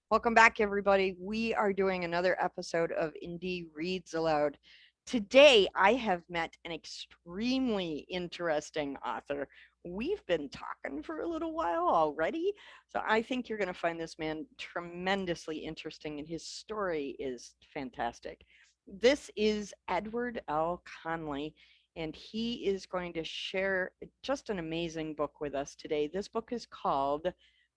Welcome back, everybody. We are doing another episode of Indie Reads Aloud. Today, I have met an extremely interesting author. We've been talking for a little while already, so I think you're going to find this man tremendously interesting, and his story is fantastic. This is Edward L. Conley, and he is going to share just an amazing book with us today. This book is called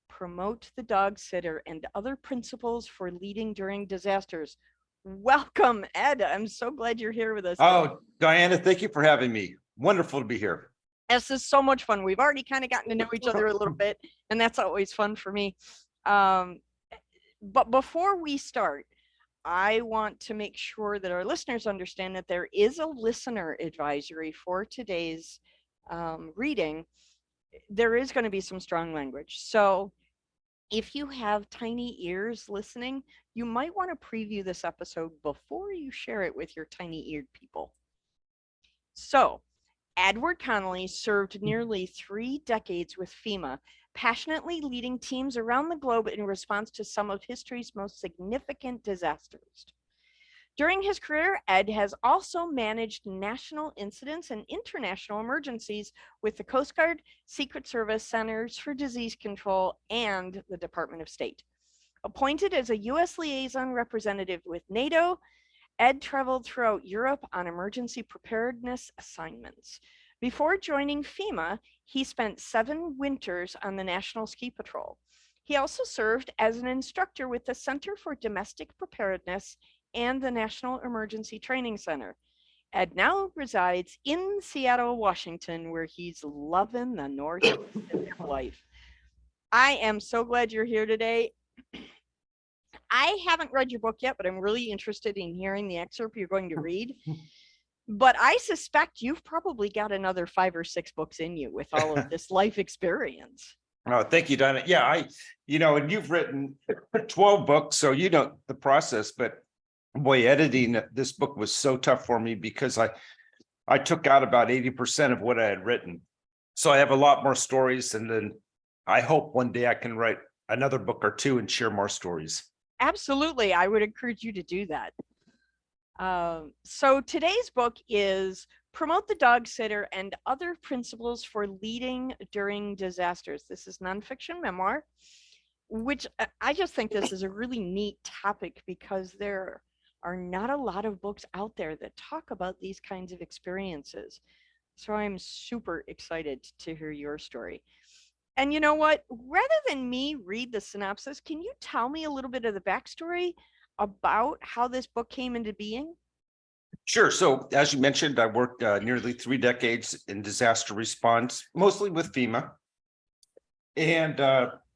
Promote the Dog Sitter and Other Principles for Leading During Disasters. Welcome, Ed. I'm so glad you're here with us today. Oh, Diana, thank you for having me. Wonderful to be here. This is so much fun. We've already kind of gotten to know each other a little bit, and that's always fun for me. But before we start, I want to make sure that our listeners understand that there is a listener advisory for today's reading. There is going to be some strong language. So if you have tiny ears listening, you might want to preview this episode before you share it with your tiny eared people. So, Edward Conley served nearly 3 decades with FEMA, passionately leading teams around the globe in response to some of history's most significant disasters. During his career, Ed has also managed national incidents and international emergencies with the Coast Guard, Secret Service, Centers for Disease Control, and the Department of State. Appointed as a U.S. liaison representative with NATO, Ed traveled throughout Europe on emergency preparedness assignments. Before joining FEMA, he spent 7 winters on the National Ski Patrol. He also served as an instructor with the Center for Domestic Preparedness and the National Emergency Training Center. Ed now resides in Seattle, Washington, where he's loving the North Pacific life. I am so glad you're here today. I haven't read your book yet, but I'm really interested in hearing the excerpt you're going to read. But I suspect you've probably got another 5 or 6 books in you with all of this life experience. Oh, thank you, Diana. Yeah, and you've written 12 books, so you know the process, but boy, editing this book was so tough for me because I took out about 80% of what I had written. So I have a lot more stories, and then I hope one day I can write another book or two and share more stories. Absolutely. I would encourage you to do that. So today's book is Promote the Dog Sitter and Other Principles for Leading During Disasters. This is nonfiction memoir, which I just think this is a really neat topic because there are not a lot of books out there that talk about these kinds of experiences. So I'm super excited to hear your story. And you know what? Rather than me read the synopsis, can you tell me a little bit of the backstory about how this book came into being? Sure. So as you mentioned, I worked nearly 3 decades in disaster response, mostly with FEMA. And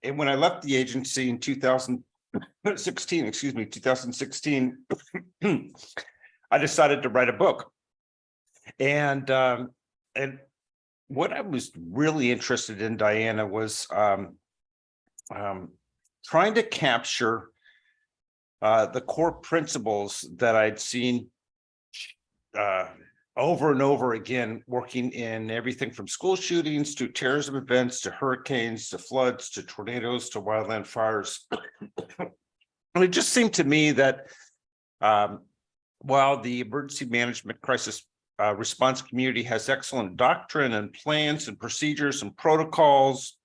when I left the agency in 2016, I decided to write a book. And what I was really interested in, Diana, was trying to capture the core principles that I'd seen over and over again, working in everything from school shootings to terrorism events to hurricanes to floods to tornadoes to wildland fires. And it just seemed to me that while the emergency management crisis response community has excellent doctrine and plans and procedures and protocols,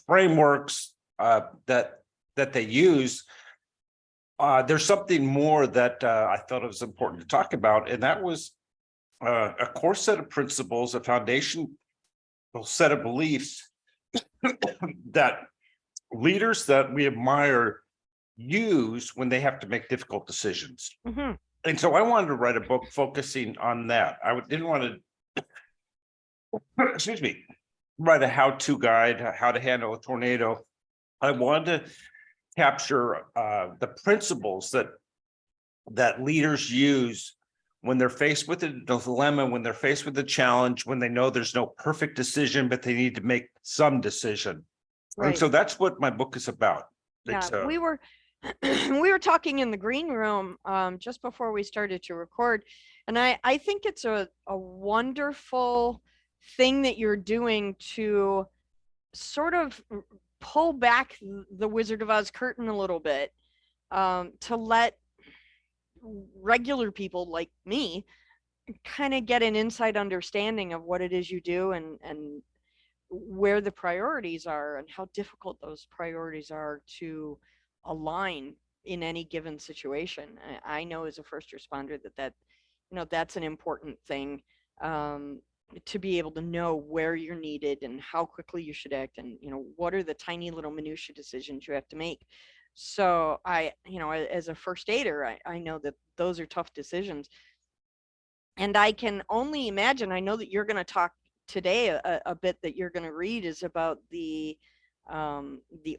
frameworks that they use, there's something more that I thought it was important to talk about, and that was a core set of principles, a foundational set of beliefs that leaders that we admire use when they have to make difficult decisions. Mm-hmm. And so I wanted to write a book focusing on that. I didn't want to, write a how-to guide, how to handle a tornado. I wanted to capture the principles that leaders use when they're faced with a dilemma, when they're faced with a challenge, when they know there's no perfect decision, but they need to make some decision. Right. And so that's what my book is about. Yeah, we were talking in the green room just before we started to record, and I think it's a wonderful thing that you're doing to sort of pull back the Wizard of Oz curtain a little bit, to let regular people like me kind of get an inside understanding of what it is you do, and where the priorities are and how difficult those priorities are to align in any given situation. I know as a first responder that that's an important thing, to be able to know where you're needed and how quickly you should act, and what are the tiny little minutia decisions you have to make. So as a first aider, I know that those are tough decisions, and I can only imagine. I know that you're going to talk today a bit, that you're going to read is about the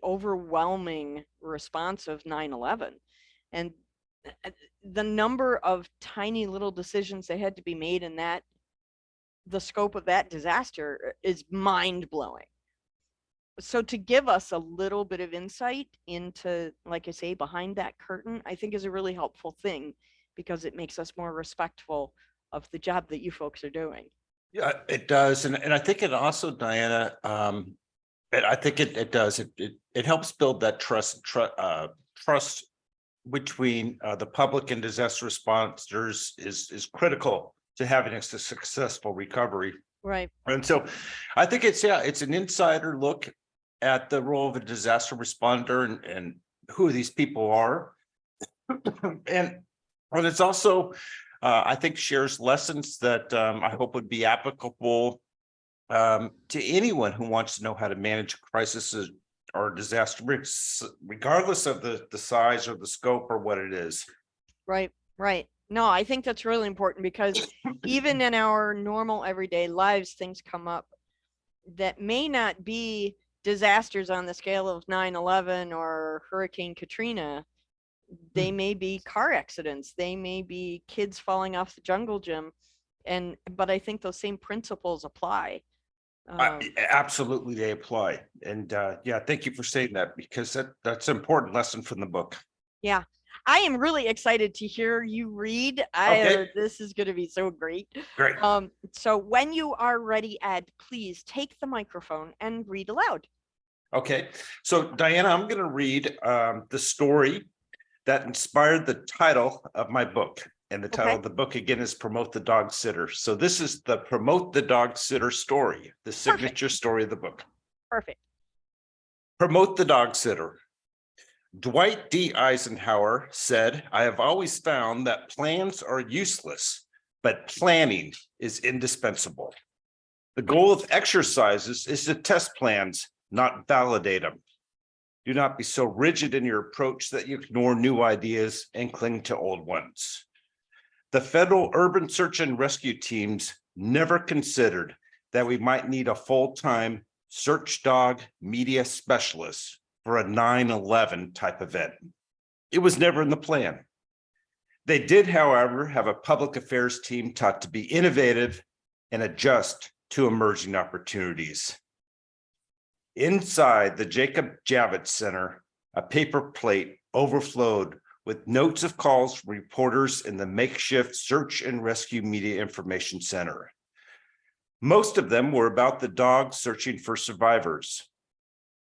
overwhelming response of 9/11, and the number of tiny little decisions that had to be made in that, the scope of that disaster is mind blowing. So to give us a little bit of insight into, like I say, behind that curtain, I think is a really helpful thing, because it makes us more respectful of the job that you folks are doing. Yeah, it does. And I think it also, Diana, and I think it does. It helps build that trust between the public and disaster responders is critical to having a successful recovery. Right. And so I think it's an insider look at the role of a disaster responder and who these people are. and it's also, I think, shares lessons that I hope would be applicable to anyone who wants to know how to manage crisis or disaster, regardless of the size or the scope or what it is. Right. No, I think that's really important, because even in our normal everyday lives, things come up that may not be disasters on the scale of 9/11 or Hurricane Katrina. They may be car accidents, they may be kids falling off the jungle gym, but I think those same principles apply. Absolutely, they apply. And yeah, thank you for saying that, because that's an important lesson from the book. Yeah, I am really excited to hear you read. Okay. This is going to be so great. Great. So when you are ready, Ed, please take the microphone and read aloud. Okay, so Diana, I'm going to read the story that inspired the title of my book. And the title of the book, again, is Promote the Dog Sitter. So this is the Promote the Dog Sitter story, the signature story of the book. Perfect. Promote the Dog Sitter. Dwight D. Eisenhower said, "I have always found that plans are useless, but planning is indispensable. The goal of exercises is to test plans, not validate them. Do not be so rigid in your approach that you ignore new ideas and cling to old ones." The federal urban search and rescue teams never considered that we might need a full-time search dog media specialist for a 9/11 type event. It was never in the plan. They did, however, have a public affairs team taught to be innovative and adjust to emerging opportunities. Inside the Jacob Javits Center, a paper plate overflowed with notes of calls from reporters in the makeshift search and rescue media information center. Most of them were about the dogs searching for survivors.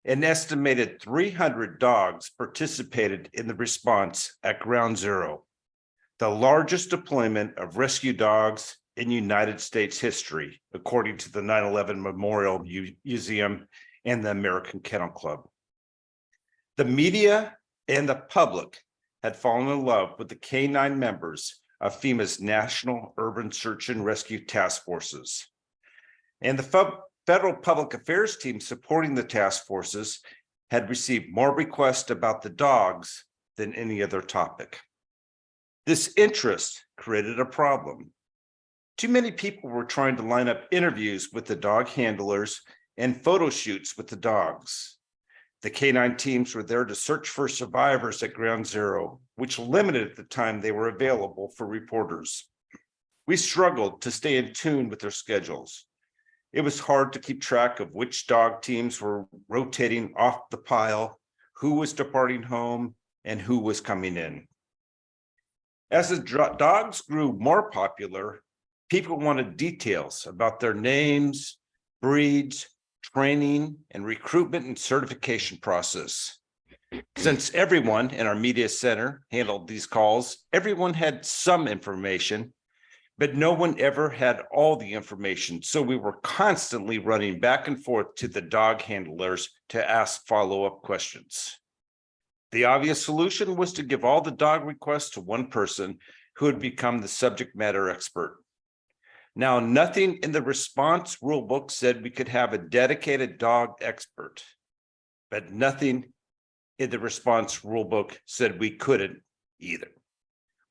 An estimated 300 dogs participated in the response at Ground Zero, the largest deployment of rescue dogs in United States history, according to the 9/11 Memorial Museum and the American Kennel Club. The media and the public had fallen in love with the K-9 members of FEMA's National Urban Search and Rescue Task Forces. And the federal public affairs team supporting the task forces had received more requests about the dogs than any other topic. This interest created a problem. Too many people were trying to line up interviews with the dog handlers and photo shoots with the dogs. The K-9 teams were there to search for survivors at Ground Zero, which limited the time they were available for reporters. We struggled to stay in tune with their schedules. It was hard to keep track of which dog teams were rotating off the pile, who was departing home, and who was coming in. As the dogs grew more popular, people wanted details about their names, breeds, training, and recruitment and certification process. Since everyone in our media center handled these calls, everyone had some information, but no one ever had all the information. So we were constantly running back and forth to the dog handlers to ask follow-up questions. The obvious solution was to give all the dog requests to one person who had become the subject matter expert. Now, nothing in the response rulebook said we could have a dedicated dog expert, but nothing in the response rulebook said we couldn't either.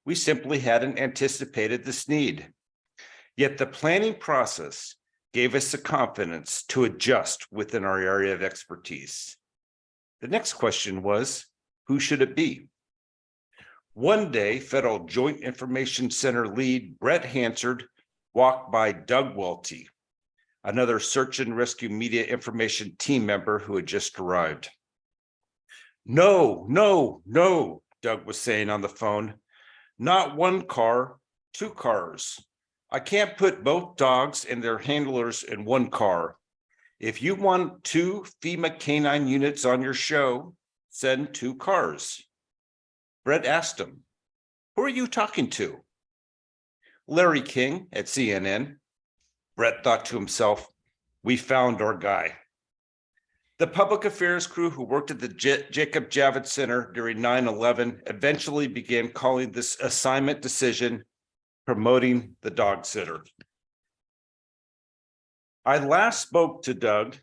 We simply hadn't anticipated this need. Yet the planning process gave us the confidence to adjust within our area of expertise. The next question was, who should it be? One day, Federal Joint Information Center lead Brett Hansard walked by Doug Welty, another search and rescue media information team member who had just arrived. No, Doug was saying on the phone. Not one car, two cars. I can't put both dogs and their handlers in one car. If you want 2 FEMA canine units on your show, send 2 cars. Brett asked him, who are you talking to? Larry King at CNN. Brett thought to himself, we found our guy. The public affairs crew who worked at the Jacob Javits Center during 9/11 eventually began calling this assignment decision promoting the dog sitter. I last spoke to Doug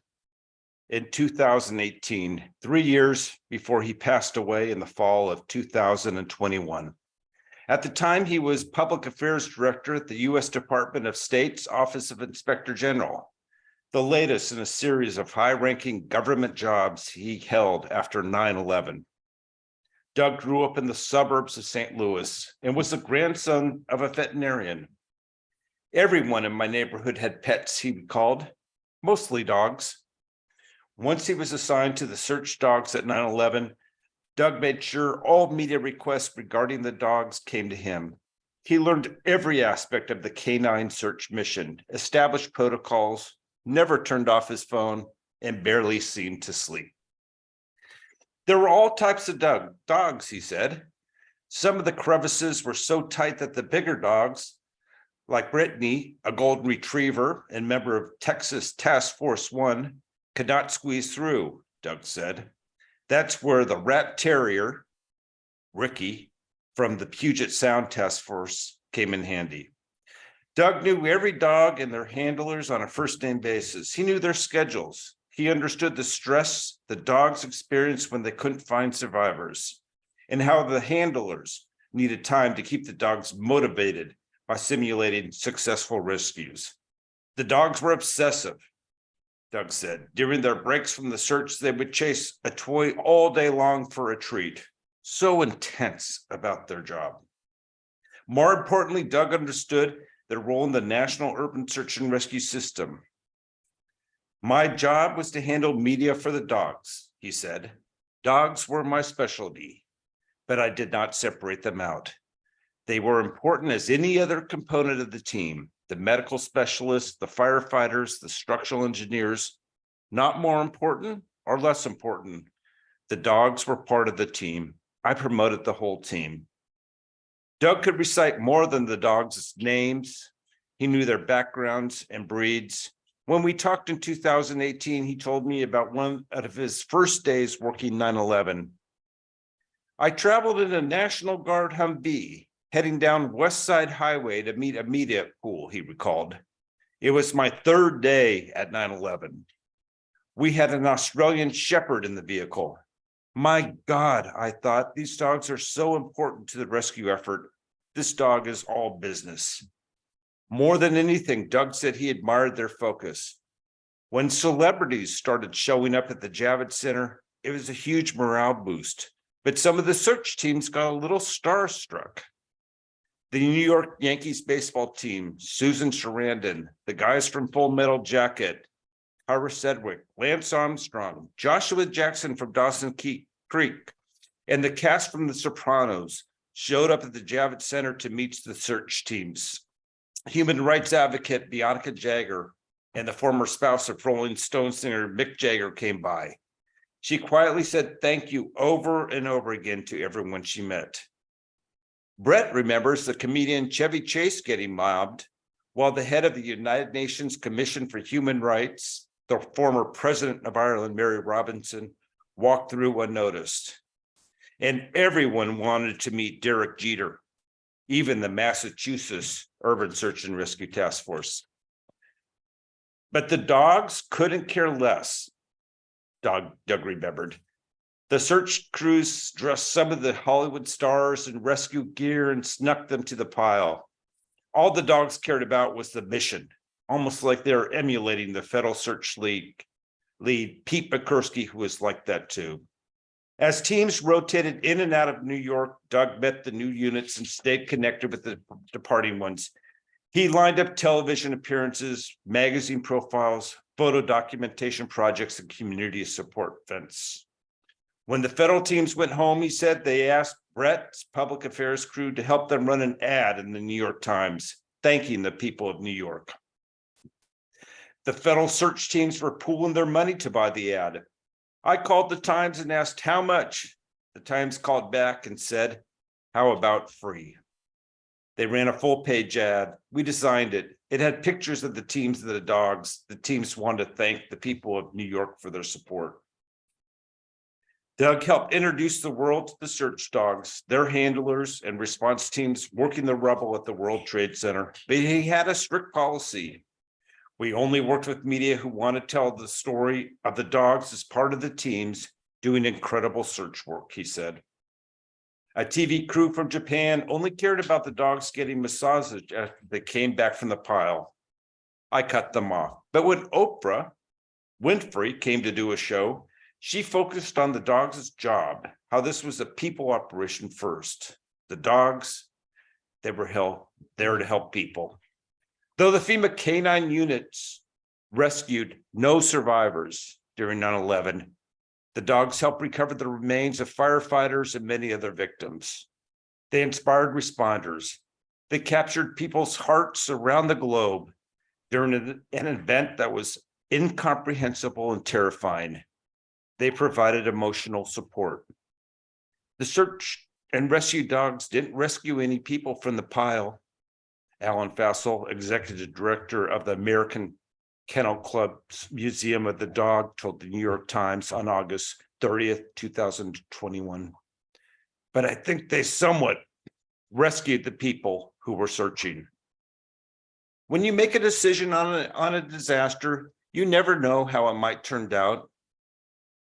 in 2018, 3 years before he passed away in the fall of 2021. At the time, he was public affairs director at the U.S. Department of State's Office of Inspector General, the latest in a series of high-ranking government jobs he held after 9/11. Doug grew up in the suburbs of St. Louis and was the grandson of a veterinarian. Everyone in my neighborhood had pets, he recalled, mostly dogs. Once he was assigned to the search dogs at 9/11, Doug made sure all media requests regarding the dogs came to him. He learned every aspect of the canine search mission, established protocols, never turned off his phone, and barely seemed to sleep. There were all types of dogs, he said. Some of the crevices were so tight that the bigger dogs, like Brittany, a golden retriever and member of Texas Task Force 1, could not squeeze through, Doug said. That's where the rat terrier, Ricky, from the Puget Sound Task Force came in handy. Doug knew every dog and their handlers on a first-name basis. He knew their schedules. He understood the stress the dogs experienced when they couldn't find survivors, and how the handlers needed time to keep the dogs motivated by simulating successful rescues. The dogs were obsessive, Doug said. During their breaks from the search, they would chase a toy all day long for a treat. So intense about their job. More importantly, Doug understood their role in the National Urban Search and Rescue System. My job was to handle media for the dogs, he said. Dogs were my specialty, but I did not separate them out. They were important as any other component of the team, the medical specialists, the firefighters, the structural engineers, not more important or less important. The dogs were part of the team. I promoted the whole team. Doug could recite more than the dogs' names. He knew their backgrounds and breeds. When we talked in 2018, he told me about one of his first days working 9/11. I traveled in a National Guard Humvee, heading down West Side Highway to meet a media pool, he recalled. It was my third day at 9/11. We had an Australian Shepherd in the vehicle. My God, I thought, these dogs are so important to the rescue effort. This dog is all business. More than anything, Doug said he admired their focus. When celebrities started showing up at the Javits Center, it was a huge morale boost, but some of the search teams got a little starstruck. The New York Yankees baseball team, Susan Sarandon, the guys from Full Metal Jacket, Harvey Sedgwick, Lance Armstrong, Joshua Jackson from Dawson Creek, and the cast from The Sopranos showed up at the Javits Center to meet the search teams. Human rights advocate Bianca Jagger, and the former spouse of Rolling Stone singer Mick Jagger came by. She quietly said thank you over and over again to everyone she met. Brett remembers the comedian Chevy Chase getting mobbed while the head of the United Nations Commission for Human Rights, the former president of Ireland, Mary Robinson, walked through unnoticed. And everyone wanted to meet Derek Jeter, even the Massachusetts Urban Search and Rescue Task Force. But the dogs couldn't care less, Doug remembered. The search crews dressed some of the Hollywood stars in rescue gear and snuck them to the pile. All the dogs cared about was the mission, almost like they were emulating the Federal Search League lead, Pete Bikursky, who was like that too. As teams rotated in and out of New York, Doug met the new units and stayed connected with the departing ones. He lined up television appearances, magazine profiles, photo documentation projects, and community support events. When the federal teams went home, he said they asked Brett's public affairs crew to help them run an ad in the New York Times, thanking the people of New York. The federal search teams were pooling their money to buy the ad. I called the Times and asked how much. The Times called back and said, how about free? They ran a full-page ad. We designed it. It had pictures of the teams and the dogs. The teams wanted to thank the people of New York for their support. Doug helped introduce the world to the search dogs, their handlers, and response teams working the rubble at the World Trade Center. But he had a strict policy. We only worked with media who want to tell the story of the dogs as part of the teams doing incredible search work, he said. A TV crew from Japan only cared about the dogs getting massages after they came back from the pile. I cut them off. But when Oprah Winfrey came to do a show, she focused on the dogs' job, how this was a people operation first. The dogs, they were there to help people. Though the FEMA canine units rescued no survivors during 9/11, the dogs helped recover the remains of firefighters and many other victims. They inspired responders. They captured people's hearts around the globe during an event that was incomprehensible and terrifying. They provided emotional support. The search and rescue dogs didn't rescue any people from the pile. Alan Fassel, executive director of the American Kennel Club's Museum of the Dog, told the New York Times on August 30th, 2021. But I think they somewhat rescued the people who were searching. When you make a decision on a disaster, you never know how it might turn out.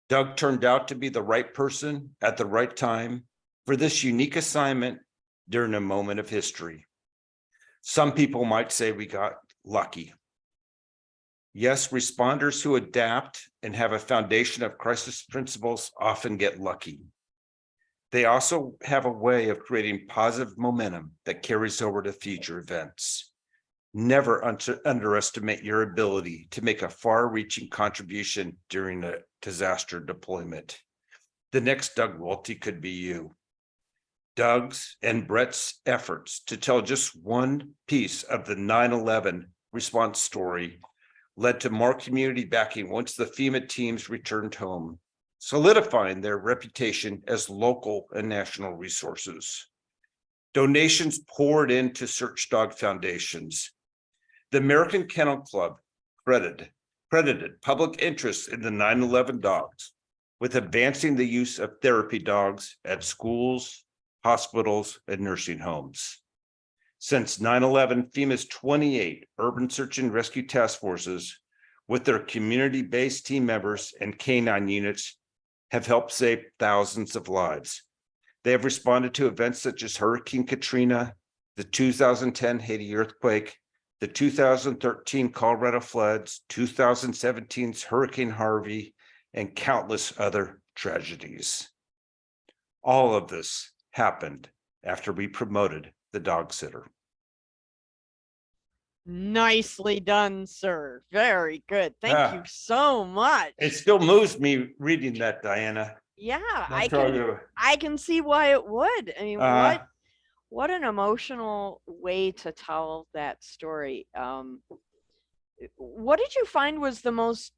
Doug turned out to be the right person at the right time for this unique assignment during a moment of history. Some people might say we got lucky. Yes, responders who adapt and have a foundation of crisis principles often get lucky. They also have a way of creating positive momentum that carries over to future events. Never underestimate your ability to make a far-reaching contribution during a disaster deployment. The next Doug Welty could be you. Doug's and Brett's efforts to tell just one piece of the 9/11 response story led to more community backing once the FEMA teams returned home, solidifying their reputation as local and national resources. Donations poured into search dog foundations. The American Kennel Club credited public interest in the 9/11 dogs with advancing the use of therapy dogs at schools, hospitals, and nursing homes. Since 9/11, FEMA's 28 urban search and rescue task forces, with their community-based team members and canine units, have helped save thousands of lives. They have responded to events such as Hurricane Katrina, the 2010 Haiti earthquake, the 2013 Colorado floods, 2017's Hurricane Harvey, and countless other tragedies. All of this happened after we promoted the dog sitter. Nicely done, sir. Very good. Thank you so much. It still moves me reading that, Diana. Yeah, That's I can see why it would. I mean, what an emotional way to tell that story. What did you find was the most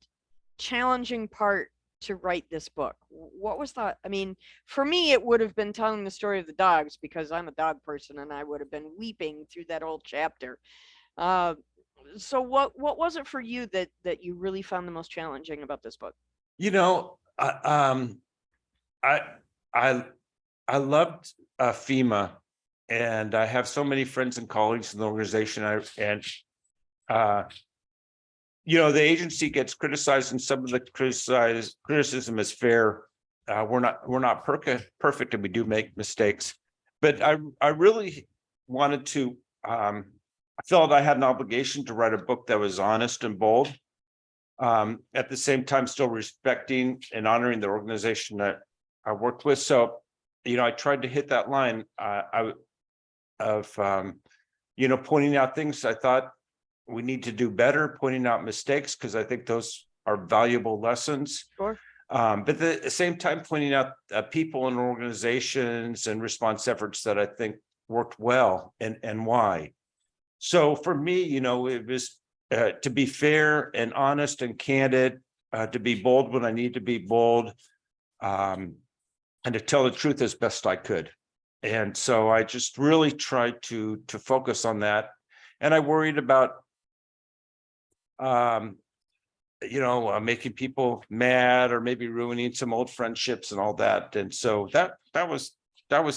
challenging part to write this book? What was that? I mean, for me, it would have been telling the story of the dogs because I'm a dog person and I would have been weeping through that whole chapter. Uh, so what was it for you that you really found the most challenging about this book? You know, I I I loved FEMA, and I have so many friends and colleagues in the organization. Uh, the agency gets criticized, and some of the criticism is fair. We're not perfect, and we do make mistakes. But I really wanted to. I felt I had an obligation to write a book that was honest and bold. At the same time, still respecting and honoring the organization that I worked with. So, I tried to hit that line pointing out things I thought we need to do better, pointing out mistakes, because I think those are valuable lessons. Sure. But at the same time, pointing out people and organizations and response efforts that I think worked well and why. So for me, it was to be fair and honest and candid, to be bold when I need to be bold, and to tell the truth as best I could. And so I just really tried to focus on that. And I worried about, making people mad or maybe ruining some old friendships and all that. And so that was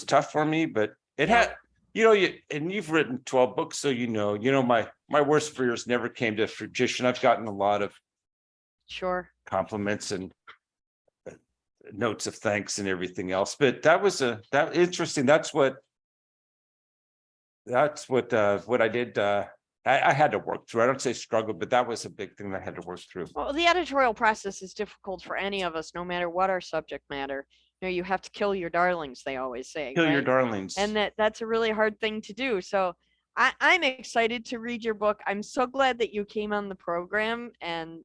tough for me, but it had, you've written 12 books, so my worst fears never came to fruition. I've gotten a lot of Sure compliments and notes of thanks and everything else, but that interesting. That's what I did. I had to work through. I don't say struggle, but that was a big thing that I had to work through. Well, the editorial process is difficult for any of us, no matter what our subject matter. You have to kill your darlings, they always say. Kill your right? darlings. And that's a really hard thing to do. So I'm excited to read your book. I'm so glad that you came on the program and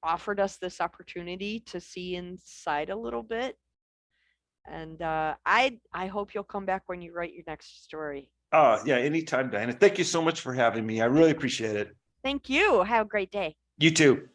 offered us this opportunity to see inside a little bit. And I hope you'll come back when you write your next story. Oh, yeah, anytime, Diana. Thank you so much for having me. I really appreciate it. Thank you. Have a great day. You too.